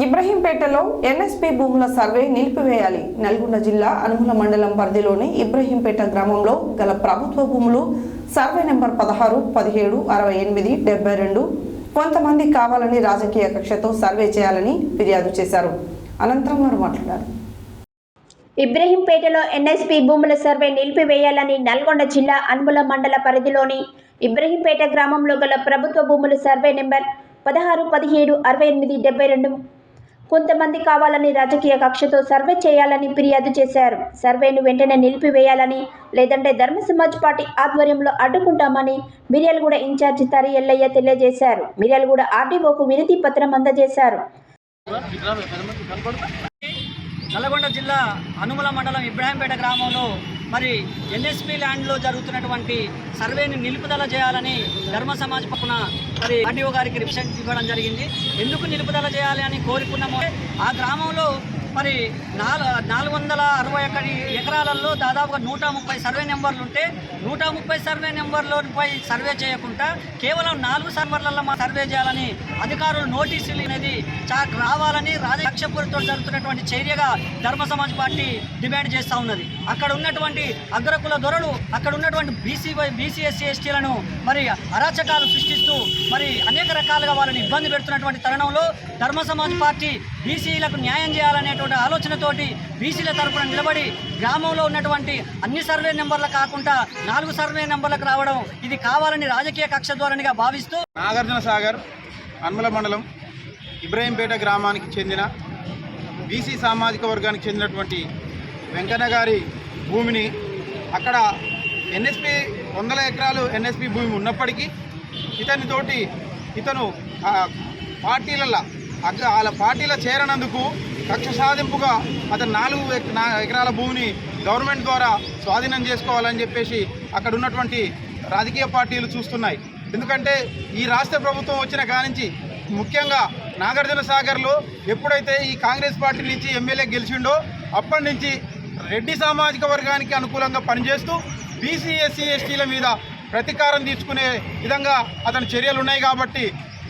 ఇబ్రహీంపేటలో NSP భూముల survey నిలిపివేయాలి. Nalgonda జిల్లా అనుముల మండలం పరిధిలోని ఇబ్రహీంపేట గ్రామంలో గల ప్రభుత్వ భూములు సర్వే నెంబర్ 16, 17, 68, 72 కొంతమంది కావాలని రాజకీయ కక్షతో సర్వే చేయాలని ఫిర్యాదు చేశారు. అనంతరం వారు మాట్లాడారు. ఇబ్రహీంపేటలో ఎన్ఎస్పీ భూముల సర్వే నిలిపివేయాలని నల్గొండ జిల్లా అనుముల మండల పరిధిలోని ఇబ్రహీంపేట గ్రామంలో గల ప్రభుత్వ భూముల సర్వే నెంబర్ 16, 17, 68, 72 కొంతమంది కావాలని రాజకీయ కక్షతో సర్వే చేయాలని ఫిర్యాదు చేశారు. సర్వేను వెంటనే నిలిపివేయాలని, లేదంటే ధర్మ సమాజ్ పార్టీ ఆధ్వర్యంలో అడ్డుకుంటామని మిర్యాలగూడ ఇన్ఛార్జి తరి ఎల్లయ్య తెలియజేశారు. మిర్యాలగూడ ఆర్డీఓకు వినతి పత్రం అందజేశారు. నల్గొండ జిల్లా అనుముల మండలం ఇబ్రహీంపేట గ్రామంలో మరి ఎన్ఎస్పీ ల్యాండ్లో జరుగుతున్నటువంటి సర్వేని నిలుపుదల చేయాలని ధర్మ సమాజ్ పక్కన మరి ఆర్డీఓ గారికి రిప్రజెంట్ ఇవ్వడం జరిగింది. ఎందుకు నిలుపుదల చేయాలి అని కోరుకున్నాము. ఆ గ్రామంలో మరి 461 ఎకరాలలో దాదాపుగా 130 సర్వే నెంబర్లు ఉంటే 130 సర్వే నెంబర్లపై సర్వే చేయకుండా కేవలం 4 సర్వర్లలో మా సర్వే చేయాలని అధికారులు నోటీసులు అనేది రావాలని రాజకక్షపూరితో జరుగుతున్నటువంటి చర్యగా ధర్మ సమాజ్ పార్టీ డిమాండ్ చేస్తూ ఉన్నది. అక్కడ ఉన్నటువంటి అగ్రకుల దొరలు, అక్కడ ఉన్నటువంటి బీసీ ఎస్సీ ఎస్టీలను మరి అరాచకాలు సృష్టిస్తూ మరి అనేక రకాలుగా వాళ్ళని ఇబ్బంది పెడుతున్నటువంటి తరుణంలో ధర్మ సమాజ్ పార్టీ బీసీలకు న్యాయం చేయాలనేటువంటి ఆలోచనతోటి బీసీల తరపున నిలబడి గ్రామంలో ఉన్నటువంటి అన్ని సర్వే నెంబర్లు కాకుండా 4 సర్వే నెంబర్లకు రావడం ఇది కావాలని రాజకీయ కక్ష ధోరణిగా భావిస్తూ నాగార్జున సాగర్ అనుముల మండలం ఇబ్రహీంపేట గ్రామానికి చెందిన బీసీ సామాజిక వర్గానికి చెందినటువంటి వెంకన్న గారి భూమిని అక్కడ ఎన్ఎస్పీ 100 ఎకరాలు ఎన్ఎస్పీ భూమి ఉన్నప్పటికీ ఇతను వాళ్ళ పార్టీల చేరనందుకు కక్ష సాధింపుగా అతను 4 ఎకరాల భూమిని గవర్నమెంట్ ద్వారా స్వాధీనం చేసుకోవాలని చెప్పేసి అక్కడ ఉన్నటువంటి రాజకీయ పార్టీలు చూస్తున్నాయి. ఎందుకంటే ఈ రాష్ట్ర ప్రభుత్వం వచ్చిన కానించి ముఖ్యంగా నాగార్జున సాగర్లో ఎప్పుడైతే ఈ కాంగ్రెస్ పార్టీ నుంచి ఎమ్మెల్యే గెలిచిండో అప్పటి నుంచి రెడ్డి సామాజిక వర్గానికి అనుకూలంగా పనిచేస్తూ బీసీ ఎస్సీ ఎస్టీల మీద ప్రతీకారం తీసుకునే విధంగా అతని చర్యలు ఉన్నాయి. కాబట్టి